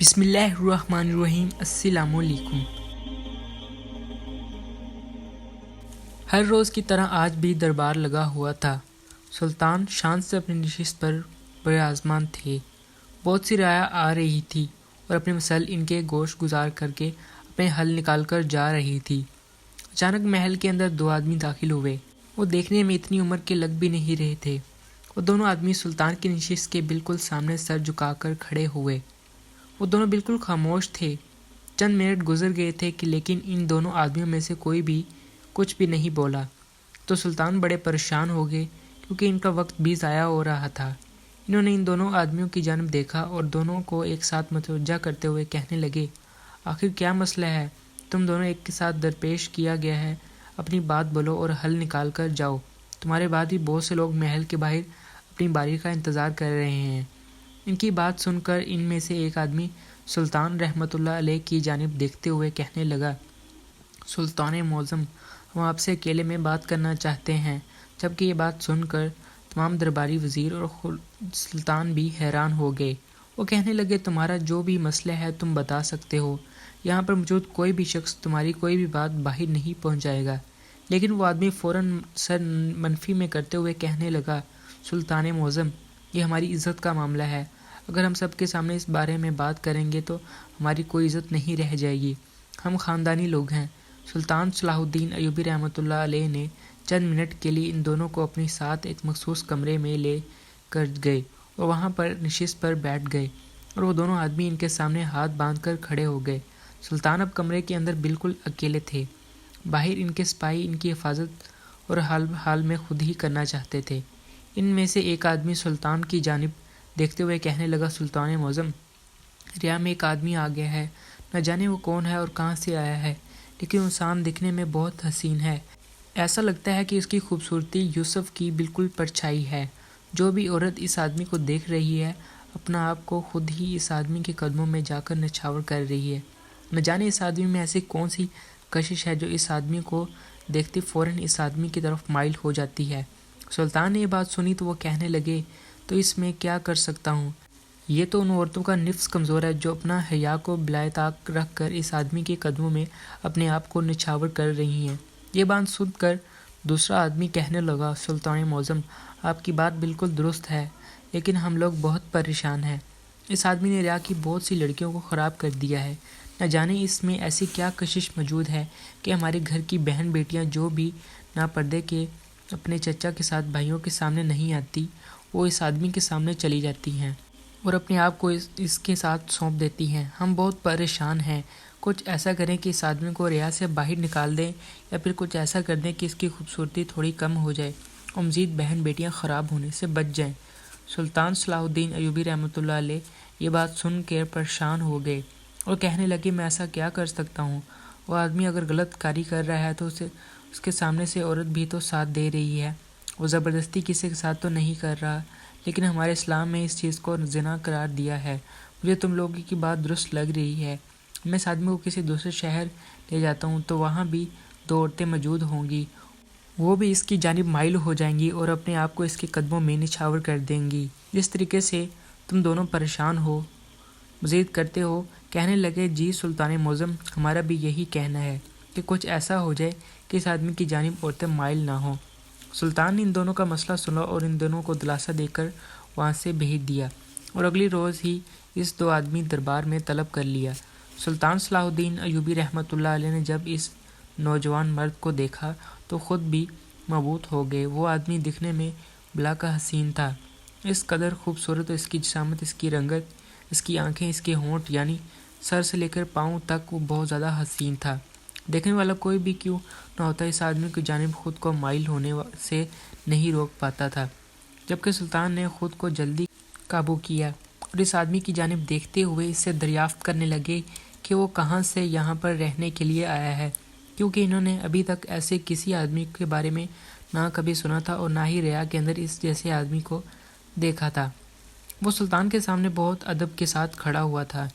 بسم اللہ الرحمن الرحیم۔ السلام علیکم۔ ہر روز کی طرح آج بھی دربار لگا ہوا تھا۔ سلطان شان سے اپنی نشست پر براعظمان تھے۔ بہت سی رعایا آ رہی تھی اور اپنے مسائل ان کے گوش گزار کر کے اپنے حل نکال کر جا رہی تھی۔ اچانک محل کے اندر دو آدمی داخل ہوئے۔ وہ دیکھنے میں اتنی عمر کے لگ بھی نہیں رہے تھے۔ وہ دونوں آدمی سلطان کی نشست کے بالکل سامنے سر جھکا کر کھڑے ہوئے۔ وہ دونوں بالکل خاموش تھے۔ چند منٹ گزر گئے تھے کہ لیکن ان دونوں آدمیوں میں سے کوئی بھی کچھ بھی نہیں بولا تو سلطان بڑے پریشان ہو گئے کیونکہ ان کا وقت بھی ضائع ہو رہا تھا۔ انہوں نے ان دونوں آدمیوں کی جانب دیکھا اور دونوں کو ایک ساتھ متوجہ کرتے ہوئے کہنے لگے، آخر کیا مسئلہ ہے؟ تم دونوں ایک کے ساتھ درپیش کیا گیا ہے، اپنی بات بولو اور حل نکال کر جاؤ۔ تمہارے بعد بھی بہت سے لوگ محل کے باہر اپنی باری کا انتظار کر رہے ہیں۔ ان کی بات سن کر ان میں سے ایک آدمی سلطان رحمۃ اللہ علیہ کی جانب دیکھتے ہوئے کہنے لگا، سلطان معظم، ہم آپ سے اکیلے میں بات کرنا چاہتے ہیں۔ جبکہ یہ بات سن کر تمام درباری وزیر اور خود سلطان بھی حیران ہو گئے۔ وہ کہنے لگے، تمہارا جو بھی مسئلہ ہے تم بتا سکتے ہو، یہاں پر موجود کوئی بھی شخص تمہاری کوئی بھی بات باہر نہیں پہنچائے گا۔ لیکن وہ آدمی فوراً سر منفی میں کرتے ہوئے کہنے لگا، سلطان معظم، یہ ہماری عزت کا معاملہ ہے۔ اگر ہم سب کے سامنے اس بارے میں بات کریں گے تو ہماری کوئی عزت نہیں رہ جائے گی۔ ہم خاندانی لوگ ہیں۔ سلطان صلاح الدین ایوبی رحمۃ اللہ علیہ نے چند منٹ کے لیے ان دونوں کو اپنے ساتھ ایک مخصوص کمرے میں لے کر گئے اور وہاں پر نشست پر بیٹھ گئے اور وہ دونوں آدمی ان کے سامنے ہاتھ باندھ کر کھڑے ہو گئے۔ سلطان اب کمرے کے اندر بالکل اکیلے تھے۔ باہر ان کے سپاہی ان کی حفاظت اور حال میں خود ہی کرنا چاہتے تھے۔ ان میں سے ایک آدمی سلطان کی جانب دیکھتے ہوئے کہنے لگا، سلطان معظم، ریا میں ایک آدمی آ گیا ہے، نہ جانے وہ کون ہے اور کہاں سے آیا ہے، لیکن انسان دکھنے میں بہت حسین ہے۔ ایسا لگتا ہے کہ اس کی خوبصورتی یوسف کی بالکل پرچھائی ہے۔ جو بھی عورت اس آدمی کو دیکھ رہی ہے اپنا آپ کو خود ہی اس آدمی کے قدموں میں جا کر نچھاور کر رہی ہے۔ نہ جانے اس آدمی میں ایسی کون سی کشش ہے جو اس آدمی کو دیکھتے فوراً اس آدمی کی طرف مائل ہو جاتی ہے۔ سلطان نے یہ بات سنی تو وہ کہنے لگے، تو اس میں کیا کر سکتا ہوں؟ یہ تو ان عورتوں کا نفس کمزور ہے جو اپنا حیا کو بالائے طاق رکھ کر اس آدمی کے قدموں میں اپنے آپ کو نچھاور کر رہی ہیں۔ یہ بات سن کر دوسرا آدمی کہنے لگا، سلطان معظم، آپ کی بات بالکل درست ہے، لیکن ہم لوگ بہت پریشان ہیں۔ اس آدمی نے ریا کی بہت سی لڑکیوں کو خراب کر دیا ہے۔ نہ جانے اس میں ایسی کیا کشش موجود ہے کہ ہمارے گھر کی بہن بیٹیاں جو بھی نا پردے کے اپنے چچا کے ساتھ بھائیوں کے سامنے نہیں آتی، وہ اس آدمی کے سامنے چلی جاتی ہیں اور اپنے آپ کو اس کے ساتھ سونپ دیتی ہیں۔ ہم بہت پریشان ہیں۔ کچھ ایسا کریں کہ اس آدمی کو ریا سے باہر نکال دیں، یا پھر کچھ ایسا کر دیں کہ اس کی خوبصورتی تھوڑی کم ہو جائے اور مزید بہن بیٹیاں خراب ہونے سے بچ جائیں۔ سلطان صلاح الدین ایوبی رحمۃ اللہ علیہ یہ بات سن کے پریشان ہو گئے اور کہنے لگے، میں ایسا کیا کر سکتا ہوں؟ وہ آدمی اگر غلط کاری کر رہا ہے تو اس کے سامنے سے عورت بھی تو ساتھ دے رہی ہے۔ وہ زبردستی کسی کے ساتھ تو نہیں کر رہا، لیکن ہمارے اسلام میں اس چیز کو زنا قرار دیا ہے۔ مجھے تم لوگوں کی بات درست لگ رہی ہے۔ میں اس آدمی کو کسی دوسرے شہر لے جاتا ہوں تو وہاں بھی دو عورتیں موجود ہوں گی، وہ بھی اس کی جانب مائل ہو جائیں گی اور اپنے آپ کو اس کے قدموں میں نچھاور کر دیں گی، جس طریقے سے تم دونوں پریشان ہو مزید کرتے ہو۔ کہنے لگے، جی سلطان معظم، ہمارا بھی یہی کہنا ہے کہ کچھ ایسا ہو جائے کہ اس آدمی کی جانب عورتیں مائل نہ ہوں۔ سلطان نے ان دونوں کا مسئلہ سنا اور ان دونوں کو دلاسا دے کر وہاں سے بھیج دیا اور اگلی روز ہی اس دو آدمی دربار میں طلب کر لیا۔ سلطان صلاح الدین ایوبی رحمۃ اللہ علیہ نے جب اس نوجوان مرد کو دیکھا تو خود بھی مبہوت ہو گئے۔ وہ آدمی دکھنے میں بلا کا حسین تھا، اس قدر خوبصورت، اس کی جسامت، اس کی رنگت، اس کی آنکھیں، اس کے ہونٹ، یعنی سر سے لے کر پاؤں تک وہ بہت زیادہ حسین تھا۔ دیکھنے والا کوئی بھی کیوں نہ ہوتا اس آدمی کی جانب خود کو مائل ہونے سے نہیں روک پاتا تھا۔ جبکہ سلطان نے خود کو جلدی قابو کیا اور اس آدمی کی جانب دیکھتے ہوئے اس سے دریافت کرنے لگے کہ وہ کہاں سے یہاں پر رہنے کے لیے آیا ہے، کیونکہ انہوں نے ابھی تک ایسے کسی آدمی کے بارے میں نہ کبھی سنا تھا اور نہ ہی ریا کے اندر اس جیسے آدمی کو دیکھا تھا۔ وہ سلطان کے سامنے بہت ادب کے ساتھ کھڑا ہوا تھا،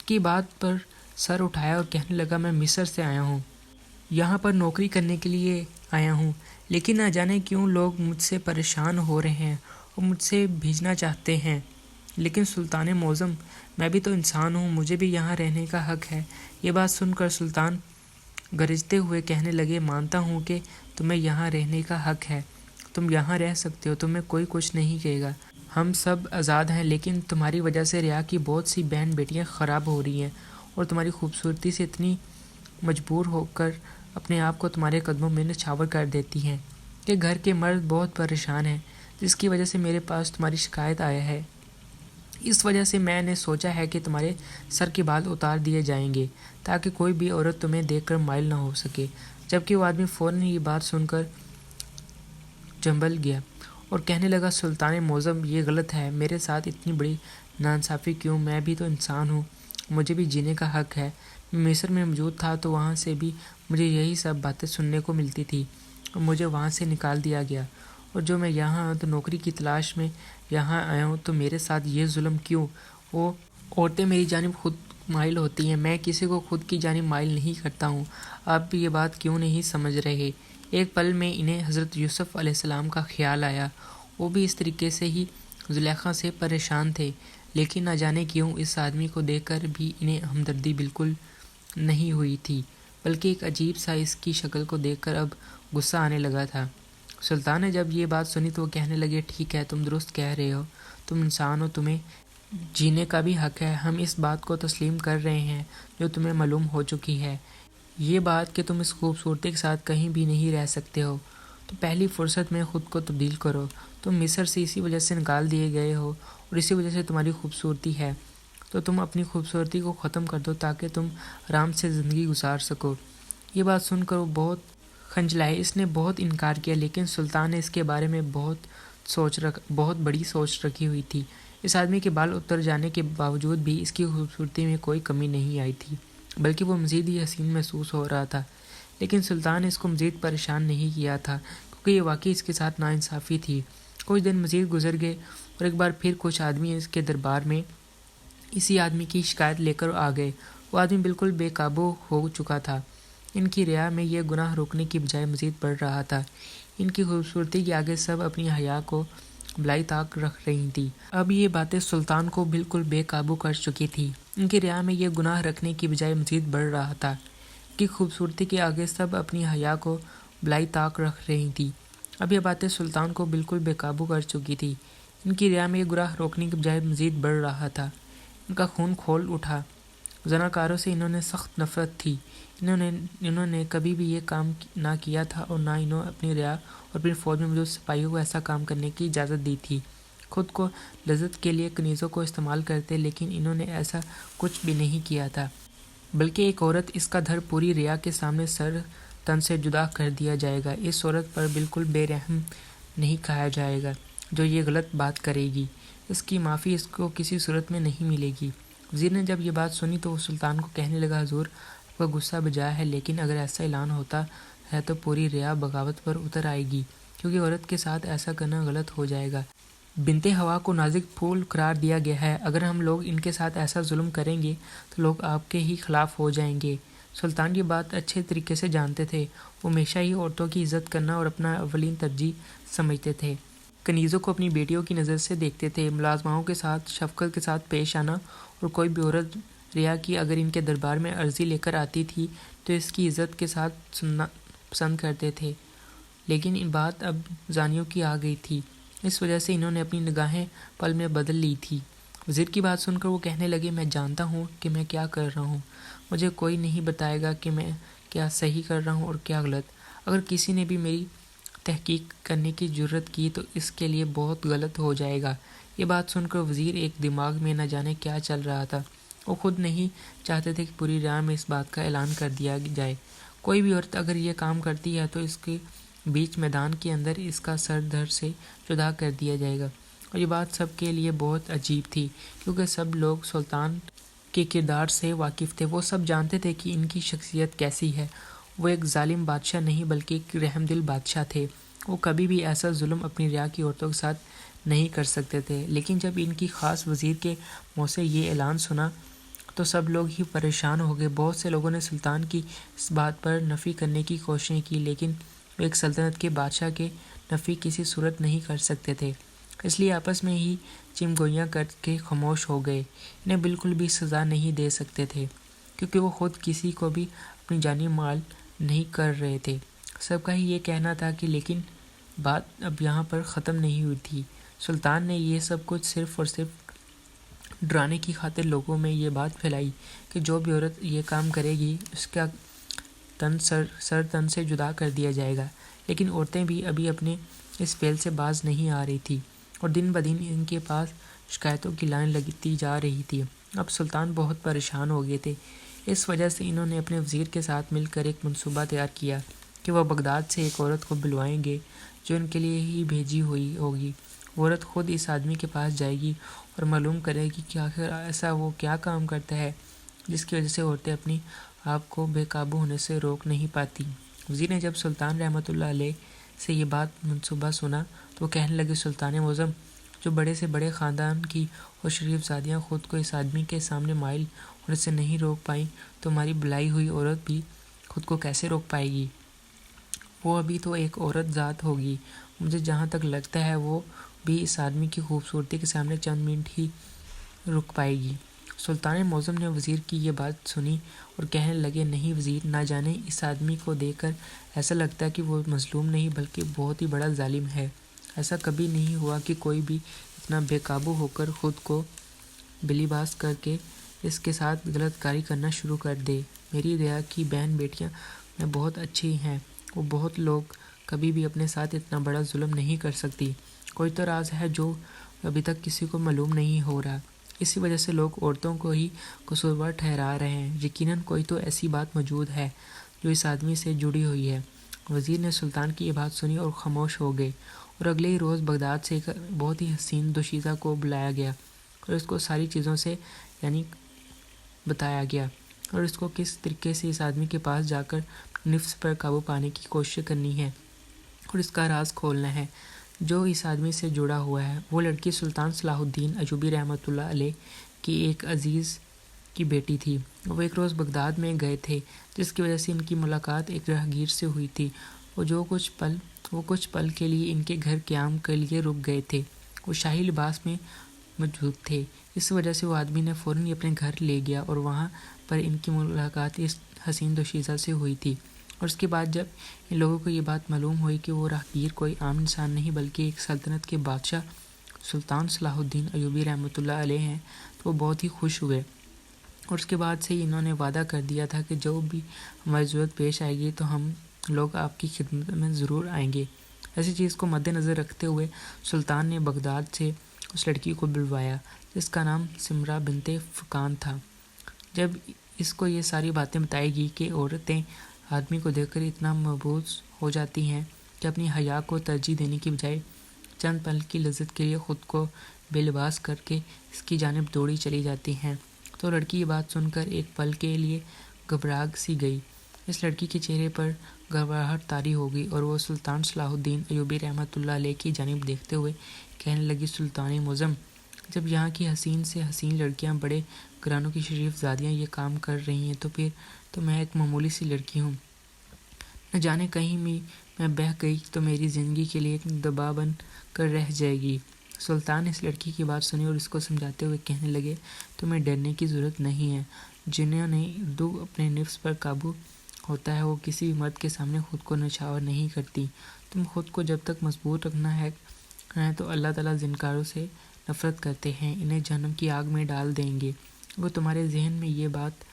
کی بات پر سر اٹھایا اور کہنے لگا، میں مصر سے آیا ہوں، یہاں پر نوکری کرنے کے لیے آیا ہوں، لیکن نہ جانے کیوں لوگ مجھ سے پریشان ہو رہے ہیں اور مجھ سے بھیجنا چاہتے ہیں۔ لیکن سلطان معظم، میں بھی تو انسان ہوں، مجھے بھی یہاں رہنے کا حق ہے۔ یہ بات سن کر سلطان گرجتے ہوئے کہنے لگے، مانتا ہوں کہ تمہیں یہاں رہنے کا حق ہے، تم یہاں رہ سکتے ہو، تمہیں کوئی کچھ نہیں کہے گا، ہم سب آزاد ہیں، لیکن تمہاری وجہ سے ریا کی بہت سی بہن بیٹیاں خراب ہو رہی ہیں اور تمہاری خوبصورتی سے اتنی مجبور ہو کر اپنے آپ کو تمہارے قدموں میں نچھاور کر دیتی ہیں کہ گھر کے مرد بہت پریشان ہیں، جس کی وجہ سے میرے پاس تمہاری شکایت آیا ہے۔ اس وجہ سے میں نے سوچا ہے کہ تمہارے سر کے بال اتار دیے جائیں گے تاکہ کوئی بھی عورت تمہیں دیکھ کر مائل نہ ہو سکے۔ جبکہ وہ آدمی فوراً یہ بات سن کر جنبل گیا اور کہنے لگا، سلطان معظم، یہ غلط ہے، میرے ساتھ اتنی بڑی ناانصافی کیوں؟ میں بھی تو انسان ہوں، مجھے بھی جینے کا حق ہے۔ میں مصر میں موجود تھا تو وہاں سے بھی مجھے یہی سب باتیں سننے کو ملتی تھی اور مجھے وہاں سے نکال دیا گیا، اور جو میں یہاں تو نوکری کی تلاش میں یہاں آیا ہوں، تو میرے ساتھ یہ ظلم کیوں؟ وہ عورتیں میری جانب خود مائل ہوتی ہیں، میں کسی کو خود کی جانب مائل نہیں کرتا ہوں، آپ یہ بات کیوں نہیں سمجھ رہے؟ ایک پل میں انہیں حضرت یوسف علیہ السلام کا خیال آیا، وہ بھی اس طریقے سے ہی زلیخا سے پریشان تھے، لیکن نہ جانے کیوں اس آدمی کو دیکھ کر بھی انہیں ہمدردی بالکل نہیں ہوئی تھی، بلکہ ایک عجیب سا اس کی شکل کو دیکھ کر اب غصہ آنے لگا تھا۔ سلطان نے جب یہ بات سنی تو وہ کہنے لگے، ٹھیک ہے، تم درست کہہ رہے ہو، تم انسان ہو، تمہیں جینے کا بھی حق ہے، ہم اس بات کو تسلیم کر رہے ہیں جو تمہیں معلوم ہو چکی ہے، یہ بات کہ تم اس خوبصورتی کے ساتھ کہیں بھی نہیں رہ سکتے ہو، تو پہلی فرصت میں خود کو تبدیل کرو، تم مصر سے اسی وجہ سے نکال دیے گئے ہو اور اسی وجہ سے تمہاری خوبصورتی ہے، تو تم اپنی خوبصورتی کو ختم کر دو تاکہ تم آرام سے زندگی گزار سکو۔ یہ بات سن کر وہ بہت کھنجلائے، اس نے بہت انکار کیا، لیکن سلطان نے اس کے بارے میں بہت بڑی سوچ رکھی ہوئی تھی۔ اس آدمی کے بال اتر جانے کے باوجود بھی اس کی خوبصورتی میں کوئی کمی نہیں آئی تھی، بلکہ وہ مزید ہی حسین محسوس ہو رہا تھا، لیکن سلطان نے اس کو مزید پریشان نہیں کیا تھا کیونکہ یہ واقعی اس کے ساتھ ناانصافی تھی۔ کچھ دن مزید گزر گئے اور ایک بار پھر کچھ آدمی اس کے دربار میں اسی آدمی کی شکایت لے کر آ گئے۔ وہ آدمی بالکل بے قابو ہو چکا تھا، ان کی ریا میں یہ گناہ روکنے کی بجائے مزید بڑھ رہا تھا، ان کی خوبصورتی کے آگے سب اپنی حیا کو بلائی طاق رکھ رہی تھی۔ اب یہ باتیں سلطان کو بالکل بے قابو کر چکی تھی، ان کی ریا میں یہ گناہ رکھنے کی بجائے مزید بڑھ رہا تھا، ان کی خوبصورتی کے آگے سب اپنی حیا کو بلائی طاق رکھ رہی تھی۔ اب یہ باتیں سلطان کو بالکل بے قابو کر چکی تھی، ان کی ریا میں یہ گناہ روکنے کی بجائے مزید بڑھ رہا تھا، ان کا خون کھول اٹھا، زناکاروں سے انہوں نے سخت نفرت تھی، انہوں نے کبھی بھی یہ کام نہ کیا تھا اور نہ انہوں اپنی ریا اور اپنی فوج میں موجود سپاہیوں کو ایسا کام کرنے کی اجازت دی تھی۔ خود کو لذت کے لیے کنیزوں کو استعمال کرتے، لیکن انہوں نے ایسا کچھ بھی نہیں کیا تھا، بلکہ ایک عورت اس کا دھر پوری ریا کے سامنے سر تن سے جدا کر دیا جائے گا، اس عورت پر بالکل بے رحم نہیں کھایا جائے گا جو یہ غلط بات کرے گی، اس کی معافی اس کو کسی صورت میں نہیں ملے گی۔ وزیر نے جب یہ بات سنی تو وہ سلطان کو کہنے لگا، حضور، آپ کا غصہ بجا ہے، لیکن اگر ایسا اعلان ہوتا ہے تو پوری ریا بغاوت پر اتر آئے گی، کیونکہ عورت کے ساتھ ایسا کرنا غلط ہو جائے گا۔ بنت ہوا کو نازک پھول قرار دیا گیا ہے، اگر ہم لوگ ان کے ساتھ ایسا ظلم کریں گے تو لوگ آپ کے ہی خلاف ہو جائیں گے۔ سلطان یہ بات اچھے طریقے سے جانتے تھے، وہ ہمیشہ ہی عورتوں کی عزت کرنا اور اپنا اولین ترجیح سمجھتے تھے، کنیزوں کو اپنی بیٹیوں کی نظر سے دیکھتے تھے، ملازماؤں کے ساتھ شفقت کے ساتھ پیش آنا، اور کوئی بھی عورت ریا کی اگر ان کے دربار میں عرضی لے کر آتی تھی تو اس کی عزت کے ساتھ سننا پسند کرتے تھے، لیکن یہ بات اب زانیوں کی آ گئی تھی، اس وجہ سے انہوں نے اپنی نگاہیں پل میں بدل لی تھی۔ وزیر کی بات سن کر وہ کہنے لگے، میں جانتا ہوں کہ میں کیا کر رہا ہوں، مجھے کوئی نہیں بتائے گا کہ میں کیا صحیح کر رہا ہوں اور کیا غلط، اگر کسی نے بھی میری تحقیق کرنے کی جرت کی تو اس کے لیے بہت غلط ہو جائے گا۔ یہ بات سن کر وزیر ایک دماغ میں نہ جانے کیا چل رہا تھا، وہ خود نہیں چاہتے تھے کہ پوری ریا میں اس بات کا اعلان کر دیا جائے، کوئی بھی عورت اگر یہ کام کرتی ہے تو اس کے بیچ میدان کے اندر اس کا سر دھر سے جدا کر دیا جائے گا، اور یہ بات سب کے لیے بہت عجیب تھی، کیونکہ سب لوگ سلطان کے کردار سے واقف تھے، وہ سب جانتے تھے کہ ان کی شخصیت کیسی ہے، وہ ایک ظالم بادشاہ نہیں بلکہ ایک رحم دل بادشاہ تھے، وہ کبھی بھی ایسا ظلم اپنی ریا کی عورتوں کے ساتھ نہیں کر سکتے تھے، لیکن جب ان کی خاص وزیر کے منہ سے یہ اعلان سنا تو سب لوگ ہی پریشان ہو گئے۔ بہت سے لوگوں نے سلطان کی اس بات پر نفی کرنے کی کوششیں کی، لیکن وہ ایک سلطنت کے بادشاہ کے نفی کسی صورت نہیں کر سکتے تھے، اس لیے آپس میں ہی چمگوئیاں کر کے خاموش ہو گئے۔ انہیں بالکل بھی سزا نہیں دے سکتے تھے کیونکہ وہ خود کسی کو بھی اپنی جانی مال نہیں کر رہے تھے۔ سب کا ہی یہ کہنا تھا کہ لیکن بات اب یہاں پر ختم نہیں ہوئی تھی۔ سلطان نے یہ سب کچھ صرف اور صرف ڈرانے کی خاطر لوگوں میں یہ بات پھیلائی کہ جو بھی عورت یہ کام کرے گی اس کا تن سر تن سے جدا کر دیا جائے گا۔ لیکن عورتیں بھی ابھی اپنے اس فعل سے باز نہیں آ رہی تھی اور دن بدن ان کے پاس شکایتوں کی لائن لگتی جا رہی تھی۔ اب سلطان بہت پریشان ہو گئے تھے۔ اس وجہ سے انہوں نے اپنے وزیر کے ساتھ مل کر ایک منصوبہ تیار کیا کہ وہ بغداد سے ایک عورت کو بلوائیں گے جو ان کے لیے ہی بھیجی ہوئی ہوگی۔ وہ عورت خود اس آدمی کے پاس جائے گی اور معلوم کرے گی کہ آخر ایسا وہ کیا کام کرتا ہے جس کی وجہ سے عورتیں اپنی آپ کو بے قابو ہونے سے روک نہیں پاتی۔ وزیر نے جب سلطان رحمۃ اللہ علیہ سے یہ بات منصوبہ سنا تو وہ کہنے لگے، سلطان معظم، جو بڑے سے بڑے خاندان کی اور شریف زادیاں خود کو اس آدمی کے سامنے مائل ہونے سے نہیں روک پائیں تو ہماری بلائی ہوئی عورت بھی خود کو کیسے روک پائے گی؟ وہ ابھی تو ایک عورت ذات ہوگی۔ مجھے جہاں تک لگتا ہے وہ بھی اس آدمی کی خوبصورتی کے سامنے چند منٹ ہی رک پائے گی۔ سلطان معظم نے وزیر کی یہ بات سنی اور کہنے لگے، نہیں وزیر، نہ جانے اس آدمی کو دیکھ کر ایسا لگتا ہے کہ وہ مظلوم نہیں بلکہ بہت ہی بڑا ظالم ہے۔ ایسا کبھی نہیں ہوا کہ کوئی بھی اتنا بے قابو ہو کر خود کو بلی باز کر کے اس کے ساتھ غلط کاری کرنا شروع کر دے۔ میری دیا کی بہن بیٹیاں میں بہت اچھی ہیں، وہ بہت لوگ کبھی بھی اپنے ساتھ اتنا بڑا ظلم نہیں کر سکتی۔ کوئی تو راز ہے جو ابھی تک کسی کو معلوم نہیں ہو رہا، اسی وجہ سے لوگ عورتوں کو ہی قصوروار ٹھہرا رہے ہیں۔ یقیناً کوئی تو ایسی بات موجود ہے جو اس آدمی سے جڑی ہوئی ہے۔ وزیر نے سلطان کی یہ بات سنی اور خاموش ہو گئے، اور اگلے ہی روز بغداد سے ایک بہت ہی حسین دوشیزہ کو بلایا گیا اور اس کو ساری چیزوں سے بتایا گیا اور اس کو کس طریقے سے اس آدمی کے پاس جا کر نفس پر قابو پانے کی کوشش کرنی ہے اور اس کا راز کھولنا ہے جو اس آدمی سے جڑا ہوا ہے۔ وہ لڑکی سلطان صلاح الدین ایوبی رحمۃ اللہ علیہ کی ایک عزیز کی بیٹی تھی۔ وہ ایک روز بغداد میں گئے تھے جس کی وجہ سے ان کی ملاقات ایک راہگیر سے ہوئی تھی۔ وہ کچھ پل کے لیے ان کے گھر قیام کے لیے رک گئے تھے۔ وہ شاہی لباس میں موجود تھے، اس وجہ سے وہ آدمی نے فوراً اپنے گھر لے گیا اور وہاں پر ان کی ملاقات اس حسین دوشیزہ سے ہوئی تھی۔ اور اس کے بعد جب ان لوگوں کو یہ بات معلوم ہوئی کہ وہ راہگیر کوئی عام انسان نہیں بلکہ ایک سلطنت کے بادشاہ سلطان صلاح الدین ایوبی رحمۃ اللہ علیہ ہیں تو وہ بہت ہی خوش ہوئے، اور اس کے بعد سے انہوں نے وعدہ کر دیا تھا کہ جو بھی ہماری ضرورت پیش آئے گی تو ہم لوگ آپ کی خدمت میں ضرور آئیں گے۔ ایسی چیز کو مد نظر رکھتے ہوئے سلطان نے بغداد سے اس لڑکی کو بلوایا جس کا نام سمرہ بنت فقان تھا۔ جب اس کو یہ ساری باتیں بتائی گئی کہ عورتیں آدمی کو دیکھ کر اتنا مبہوت ہو جاتی ہیں کہ اپنی حیا کو ترجیح دینے کی بجائے چند پل کی لذت کے لیے خود کو بے لباس کر کے اس کی جانب دوڑی چلی جاتی ہیں، تو لڑکی یہ بات سن کر ایک پل کے لیے گھبرا سی گئی۔ اس لڑکی کے چہرے پر گھبراہٹ طاری ہو گئی اور وہ سلطان صلاح الدین ایوبی رحمۃ اللہ علیہ کی جانب دیکھتے ہوئے کہنے لگی، سلطان معظم، جب یہاں کی حسین سے حسین لڑکیاں، بڑے گھرانوں کی شریف زادیاں یہ کام کر رہی ہیں تو پھر تو میں ایک معمولی سی لڑکی ہوں، نہ جانے کہیں بھی میں بہہ گئی تو میری زندگی کے لیے ایک دبا بن کر رہ جائے گی۔ سلطان نے اس لڑکی کی بات سنی اور اس کو سمجھاتے ہوئے کہنے لگے، تمہیں ڈرنے کی ضرورت نہیں ہے۔ جنہوں نے اپنے نفس پر قابو ہوتا ہے وہ کسی بھی مرد کے سامنے خود کو نچھاور نہیں کرتی۔ تم خود کو جب تک مضبوط رکھنا ہے تو اللہ تعالیٰ زنکاروں سے نفرت کرتے ہیں، انہیں جہنم کی آگ میں ڈال دیں گے۔ اگر تمہارے ذہن میں یہ بات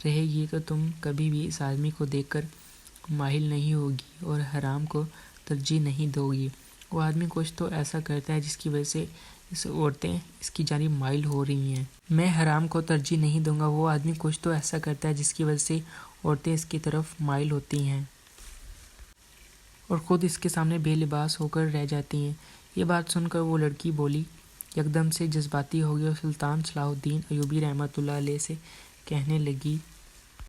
رہے گی تو تم کبھی بھی اس آدمی کو دیکھ کر مائل نہیں ہوگی اور حرام کو ترجیح نہیں دو گی۔ وہ آدمی کچھ تو ایسا کرتا ہے جس کی وجہ سے عورتیں اس کی جانب مائل ہو رہی ہیں۔ میں حرام کو ترجیح نہیں دوں گا، وہ آدمی کچھ تو ایسا کرتا ہے جس کی وجہ سے عورتیں اس کی طرف مائل ہوتی ہیں اور خود اس کے سامنے بے لباس ہو کر رہ جاتی ہیں۔ یہ بات سن کر وہ لڑکی بولی، یکدم سے جذباتی ہو گئی اور سلطان صلاح الدین ایوبی رحمۃ اللہ علیہ سے کہنے لگی،